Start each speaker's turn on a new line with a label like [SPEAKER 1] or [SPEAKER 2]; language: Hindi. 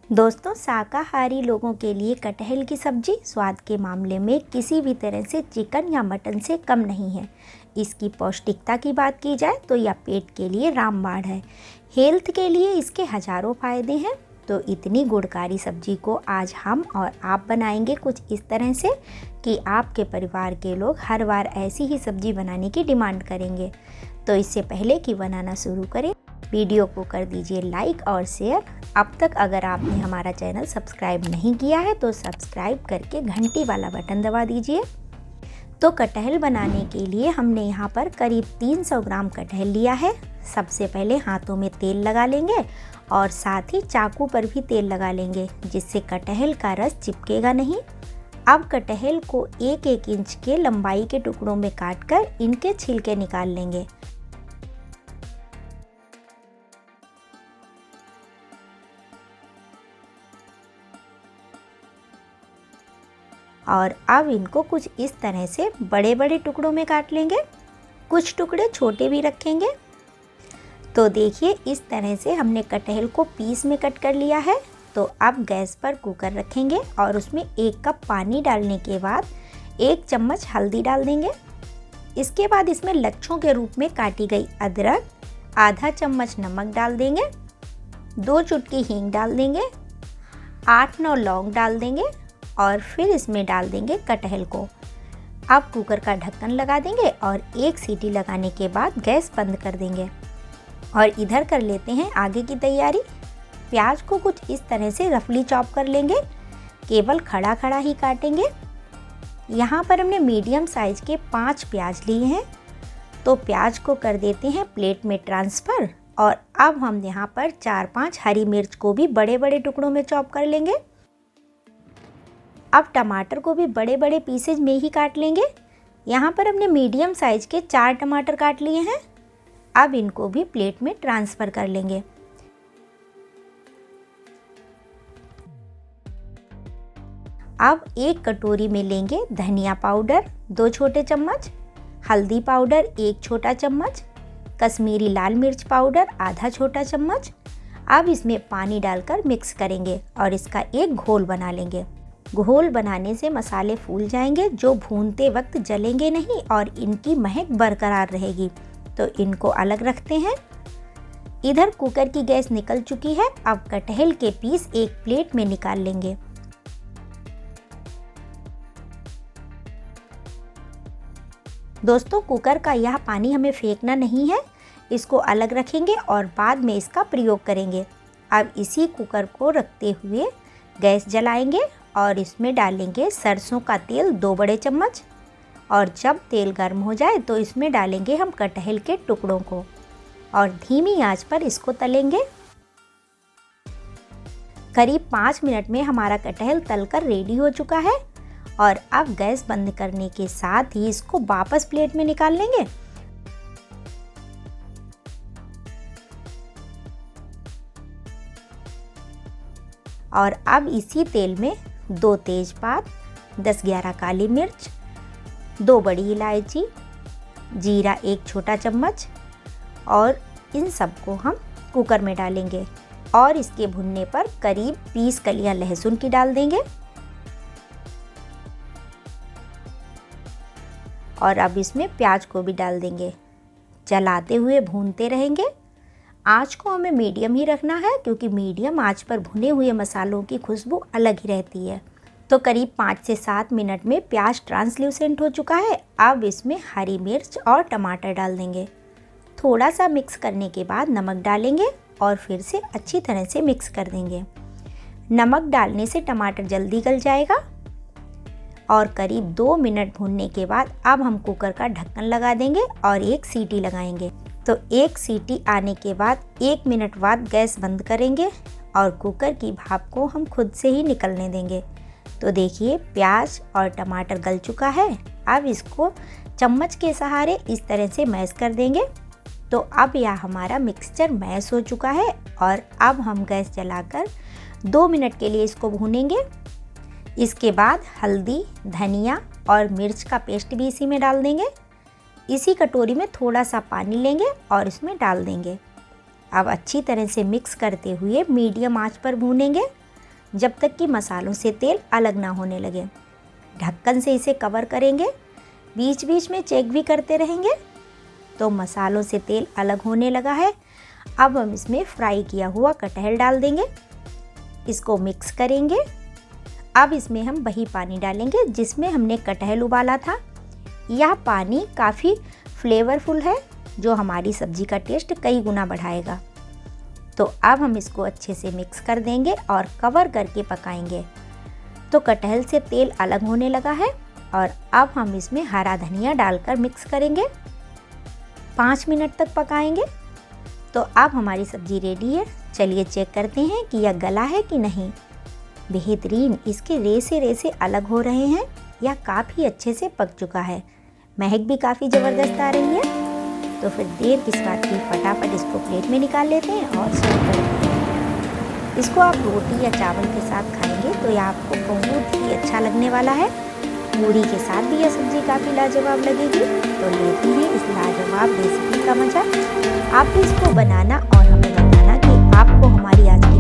[SPEAKER 1] दोस्तों, शाकाहारी लोगों के लिए कटहल की सब्जी स्वाद के मामले में किसी भी तरह से चिकन या मटन से कम नहीं है। इसकी पौष्टिकता की बात की जाए तो यह पेट के लिए रामबाण है। हेल्थ के लिए इसके हजारों फायदे हैं। तो इतनी गुणकारी सब्जी को आज हम और आप बनाएंगे कुछ इस तरह से कि आपके परिवार के लोग हर बार ऐसी ही सब्जी बनाने की डिमांड करेंगे। तो इससे पहले कि बनाना शुरू करें, वीडियो को कर दीजिए लाइक और शेयर। अब तक अगर आपने हमारा चैनल सब्सक्राइब नहीं किया है तो सब्सक्राइब करके घंटी वाला बटन दबा दीजिए। तो कटहल बनाने के लिए हमने यहाँ पर करीब 300 ग्राम कटहल लिया है। सबसे पहले हाथों में तेल लगा लेंगे और साथ ही चाकू पर भी तेल लगा लेंगे, जिससे कटहल का रस चिपकेगा नहीं। अब कटहल को 1-1 इंच के लंबाई के टुकड़ों में काटकर इनके छिलके निकाल लेंगे। और अब इनको कुछ इस तरह से बड़े बड़े टुकड़ों में काट लेंगे, कुछ टुकड़े छोटे भी रखेंगे। तो देखिए, इस तरह से हमने कटहल को पीस में कट कर लिया है। तो अब गैस पर कुकर रखेंगे और उसमें 1 कप पानी डालने के बाद 1 चम्मच हल्दी डाल देंगे। इसके बाद इसमें लच्छों के रूप में काटी गई अदरक, आधा चम्मच नमक डाल देंगे, 2 चुटकी हींग डाल देंगे, 8-9 लौंग डाल देंगे और फिर इसमें डाल देंगे कटहल को। अब कुकर का ढक्कन लगा देंगे और 1 सीटी लगाने के बाद गैस बंद कर देंगे। और इधर कर लेते हैं आगे की तैयारी। प्याज को कुछ इस तरह से रफली चॉप कर लेंगे, केवल खड़ा खड़ा ही काटेंगे। यहाँ पर हमने मीडियम साइज के 5 प्याज लिए हैं। तो प्याज को कर देते हैं प्लेट में ट्रांसफ़र। और अब हम यहाँ पर 4-5 हरी मिर्च को भी बड़े बड़े टुकड़ों में चॉप कर लेंगे। अब टमाटर को भी बड़े बड़े पीसेज में ही काट लेंगे। यहाँ पर हमने मीडियम साइज के 4 टमाटर काट लिए हैं। अब इनको भी प्लेट में ट्रांसफ़र कर लेंगे। अब 1 कटोरी में लेंगे धनिया पाउडर 2 छोटे चम्मच, हल्दी पाउडर 1 छोटा चम्मच, कश्मीरी लाल मिर्च पाउडर आधा छोटा चम्मच। अब इसमें पानी डालकर मिक्स करेंगे और इसका एक घोल बना लेंगे। घोल बनाने से मसाले फूल जाएंगे, जो भूनते वक्त जलेंगे नहीं और इनकी महक बरकरार रहेगी। तो इनको अलग रखते हैं। इधर कुकर की गैस निकल चुकी है। अब कटहल के पीस एक प्लेट में निकाल लेंगे। दोस्तों, कुकर का यह पानी हमें फेंकना नहीं है, इसको अलग रखेंगे और बाद में इसका प्रयोग करेंगे। अब इसी कुकर को रखते हुए गैस जलाएंगे और इसमें डालेंगे सरसों का तेल 2 बड़े चम्मच। और जब तेल गर्म हो जाए तो इसमें डालेंगे हम कटहल के टुकड़ों को और धीमी आंच पर इसको तलेंगे। करीब 5 मिनट में हमारा कटहल तलकर रेडी हो चुका है। और अब गैस बंद करने के साथ ही इसको वापस प्लेट में निकाल लेंगे। और अब इसी तेल में 2 तेजपात, 10-11 काली मिर्च, 2 बड़ी इलायची, जीरा 1 छोटा चम्मच और इन सबको हम कुकर में डालेंगे। और इसके भुनने पर करीब 20 कलियां लहसुन की डाल देंगे। और अब इसमें प्याज को भी डाल देंगे। चलाते हुए भूनते रहेंगे। आँच को हमें मीडियम ही रखना है, क्योंकि मीडियम आँच पर भुने हुए मसालों की खुशबू अलग ही रहती है। तो करीब 5 से 7 मिनट में प्याज ट्रांसल्यूसेंट हो चुका है। अब इसमें हरी मिर्च और टमाटर डाल देंगे। थोड़ा सा मिक्स करने के बाद नमक डालेंगे और फिर से अच्छी तरह से मिक्स कर देंगे। नमक डालने से टमाटर जल्दी गल जाएगा। और करीब 2 मिनट भूनने के बाद अब हम कुकर का ढक्कन लगा देंगे और 1 सीटी लगाएंगे। तो 1 सीटी आने के बाद 1 मिनट बाद गैस बंद करेंगे और कुकर की भाप को हम खुद से ही निकलने देंगे। तो देखिए, प्याज और टमाटर गल चुका है। अब इसको चम्मच के सहारे इस तरह से मैश कर देंगे। तो अब यह हमारा मिक्सचर मैश हो चुका है। और अब हम गैस जलाकर 2 मिनट के लिए इसको भूनेंगे। इसके बाद हल्दी, धनिया और मिर्च का पेस्ट भी इसी में डाल देंगे। इसी कटोरी में थोड़ा सा पानी लेंगे और इसमें डाल देंगे। अब अच्छी तरह से मिक्स करते हुए मीडियम आंच पर भूनेंगे। जब तक कि मसालों से तेल अलग ना होने लगे। ढक्कन से इसे कवर करेंगे, बीच बीच में चेक भी करते रहेंगे। तो मसालों से तेल अलग होने लगा है। अब हम इसमें फ्राई किया हुआ कटहल डाल देंगे, इसको मिक्स करेंगे। अब इसमें हम वही पानी डालेंगे जिसमें हमने कटहल उबाला था। यह पानी काफ़ी फ्लेवरफुल है जो हमारी सब्ज़ी का टेस्ट कई गुना बढ़ाएगा। तो अब हम इसको अच्छे से मिक्स कर देंगे और कवर करके पकाएंगे। तो कटहल से तेल अलग होने लगा है और अब हम इसमें हरा धनिया डालकर मिक्स करेंगे। 5 मिनट तक पकाएंगे। तो अब हमारी सब्ज़ी रेडी है। चलिए चेक करते हैं कि यह गला है कि नहीं। बेहतरीन, इसके रेसे रेसे अलग हो रहे हैं। यह काफ़ी अच्छे से पक चुका है। महक भी काफ़ी ज़बरदस्त आ रही है। तो फिर देर किस बात की, फटाफट इसको प्लेट में निकाल लेते हैं और सर्व कर लेते हैं। इसको आप रोटी या चावल के साथ खाएंगे तो यह आपको बहुत ही अच्छा लगने वाला है। पूरी के साथ भी यह सब्ज़ी काफ़ी लाजवाब लगेगी। तो लेते हैं इस लाजवाब रेसिपी का मज़ा। आप भी इसको बनाना और हमें बताना कि आपको हमारी आज की